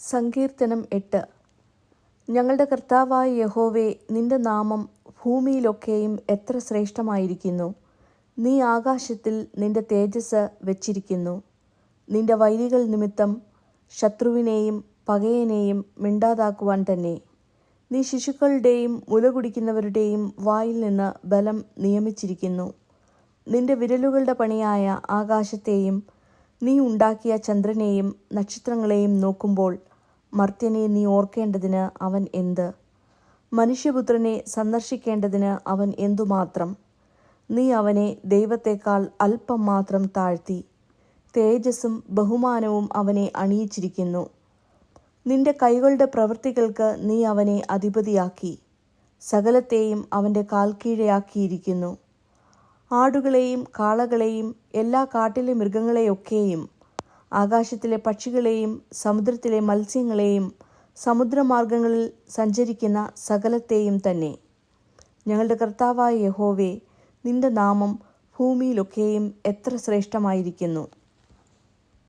സങ്കീർത്തനം 8. ഞങ്ങളുടെ കർത്താവായ യഹോവേ, നിന്റെ നാമം ഭൂമിയിലൊക്കെയും എത്ര ശ്രേഷ്ഠമായിരിക്കുന്നു. നീ ആകാശത്തിൽ നിന്റെ തേജസ് വച്ചിരിക്കുന്നു. നിന്റെ വൈരികൾ നിമിത്തം ശത്രുവിനെയും പകയനെയും മിണ്ടാതാക്കുവാൻ തന്നെ. നീ ശിശുക്കളുടെയും മുല കുടിക്കുന്നവരുടെയും വായിൽ നിന്ന് ബലം നിയമിച്ചിരിക്കുന്നു. നിന്റെ വിരലുകളുടെ പണിയായ ആകാശത്തെയും നീ ഉണ്ടാക്കിയ ചന്ദ്രനെയും നക്ഷത്രങ്ങളെയും നോക്കുമ്പോൾ മർത്യനെ നീ ഓർക്കേണ്ടതിന് അവൻ എന്ത്? മനുഷ്യപുത്രനെ സന്ദർശിക്കേണ്ടതിന് അവൻ എന്തുമാത്രം? നീ അവനെ ദൈവത്തെക്കാൾ അല്പം മാത്രം താഴ്ത്തി. തേജസ്സും ബഹുമാനവും അവനെ അണിയിച്ചിരിക്കുന്നു. നിന്റെ കൈകളുടെ പ്രവൃത്തികൾക്ക് നീ അവനെ അധിപതിയാക്കി. സകലത്തെയും അവൻ്റെ കാൽക്കീഴെയാക്കിയിരിക്കുന്നു. ആടുകളെയും കാളകളെയും എല്ലാ കാട്ടിലെ മൃഗങ്ങളെയൊക്കെയും ആകാശത്തിലെ പക്ഷികളെയും സമുദ്രത്തിലെ മത്സ്യങ്ങളെയും സമുദ്രമാർഗങ്ങളിൽ സഞ്ചരിക്കുന്ന സകലത്തെയും തന്നെ. ഞങ്ങളുടെ കർത്താവായ യഹോവേ, നിന്റെ നാമം ഭൂമിയിലൊക്കെയും എത്ര ശ്രേഷ്ഠമായിരിക്കുന്നു.